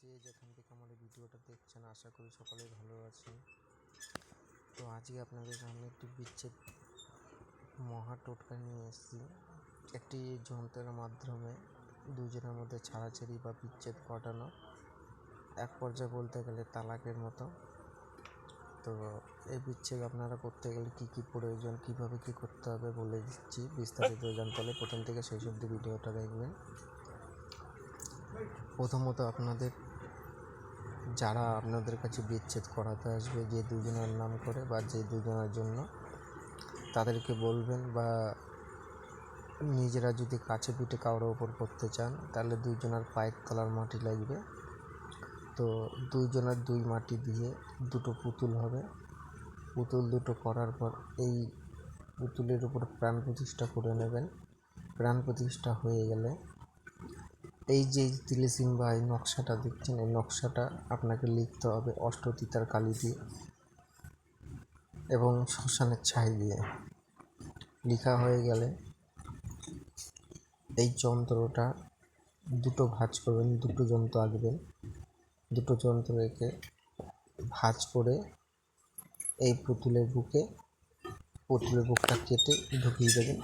যে যেখান থেকে আমার এই ভিডিওটা দেখছেন, আশা করি সকলেই ভালো আছেন। তো আজকে আপনাদের সামনে একটি বিচ্ছেদ মহা টোটকা নিয়ে এসেছি। একটি যন্ত্রের মাধ্যমে দুজনের মধ্যে ছাড়াছাড়ি বা বিচ্ছেদ ঘটানো, এক পর্যায়ে বলতে গেলে তালাকের মতো। তো এই বিচ্ছেদ আপনারা করতে গেলে কী কী প্রয়োজন, কীভাবে কী করতে হবে বলে দিচ্ছি। বিস্তারিত জানতে হলে প্রথম থেকে শেষ অবধি ভিডিওটা দেখবেন। প্রথমত আপনাদের যারা আপনাদের কাছে বিচ্ছেদ করাতে আসবে, যে দুজনের নাম করে বা যে দুজনের জন্য, তাদেরকে বলবেন, বা নিজেরা যদি কাছে পিঠে কারোর ওপর করতে চান তাহলে দুজনের পায়ের তলার মাটি লাগবে। তো দুজনের দুই মাটি দিয়ে দুটো পুতুল হবে। পুতুল দুটো করার পর এই পুতুলের উপর প্রাণ প্রতিষ্ঠা করে নেবেন। প্রাণ প্রতিষ্ঠা হয়ে গেলে এই যে তিলেসিং বা এই নকশাটা দেখছেন, এই নকশাটা আপনাকে লিখতে হবে অষ্টতিতার কালি দিয়ে এবং শ্মশানের ছাই দিয়ে। লেখা হয়ে গেলে এই যন্ত্রটা দুটো ভাঁজ করবেন, দুটো যন্ত্র আঁকবেন। দুটো যন্ত্র এঁকে ভাঁজ করে এই পুতুলের বুকটা কেটে ঢুকিয়ে দেবেন,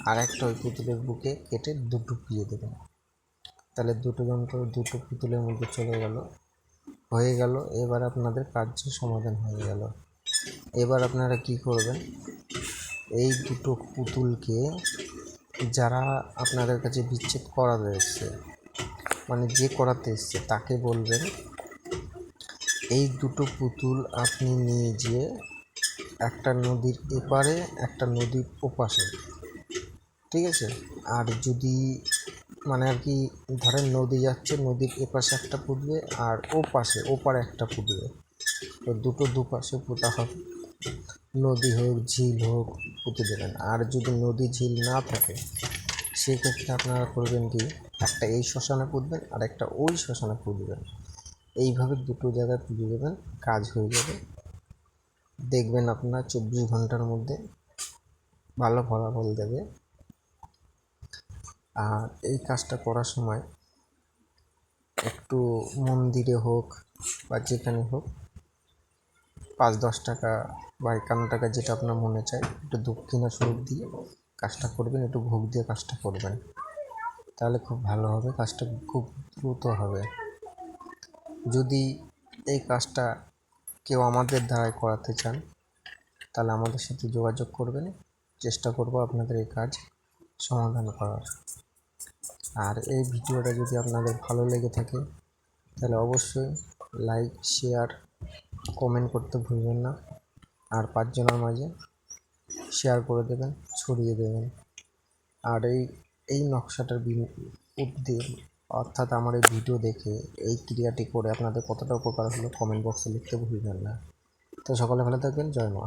আর একটা ওই পুতুলের বুকে কেটে ঢুকিয়ে দেবেন। তাহলে দুটো যন্ত্র দুটো পুতুলের মধ্যে চলে হয়ে গেল। এবার আপনাদের কার্যের সমাধান হয়ে গেল। এবার আপনারা কি করবেন, এই দুটো পুতুলকে যারা আপনাদের কাছে বিচ্ছেদ করাতে এসছে, মানে যে করাতে এসছে, তাকে বলবেন এই দুটো পুতুল আপনি নিয়ে গিয়ে একটা নদীর এপারে একটা নদীর ওপাশে, ঠিক আছে? আর যদি মানে আর কি ধরেন নদী যাচ্ছে, নদীর এপাশে একটা পুঁতবে আর ওপারে একটা পুঁতবে। তো দুটো দুপাশে পোতা হবে। নদী হোক ঝিল হোক পুঁতে দেবেন। আর যদি নদী ঝিল না থাকে সেক্ষেত্রে আপনারা করবেন কি, একটা এই শ্মশানে পুঁতবেন আর একটা ওই শ্মশানে পুঁতবেন। এইভাবে দুটো জায়গায় পুঁতে দেবেন, কাজ হয়ে যাবে। দেখবেন আপনার 24 ঘন্টার মধ্যে ভালো ফলাফল দেবে। আর এই কাজটা করার সময় একটু মন্দিরে হোক বা যেখানে হোক 5-10 টাকা বা 51 টাকা, যেটা আপনার মনে চায়, একটু দক্ষিণা স্বরূপ দিয়ে কাজটা করবেন, একটু ভোগ দিয়ে কাজটা করবেন। তাহলে খুব ভালো হবে, কাজটা খুব দ্রুত হবে। যদি এই কাজটা কেউ আমাদের দ্বারাই করাতে চান তাহলে আমাদের সাথে যোগাযোগ করবেন, চেষ্টা করব আপনাদের এই কাজ সমাধান করার। আর এই ভিডিওটা যদি আপনাদের ভালো লেগে থাকে তাহলে অবশ্যই লাইক, শেয়ার, কমেন্ট করতে ভুলবেন না। আর 5 জনের মাঝে শেয়ার করে দেবেন, ছড়িয়ে দেবেন। আর এই নকশাটার অর্থাৎ আমার এই ভিডিও দেখে এই ক্রিয়াটি করে আপনাদের কতটা উপকার হলো কমেন্ট বক্সে লিখতে ভুলবেন না। তো সকলে ভালো থাকবেন। জয় মা।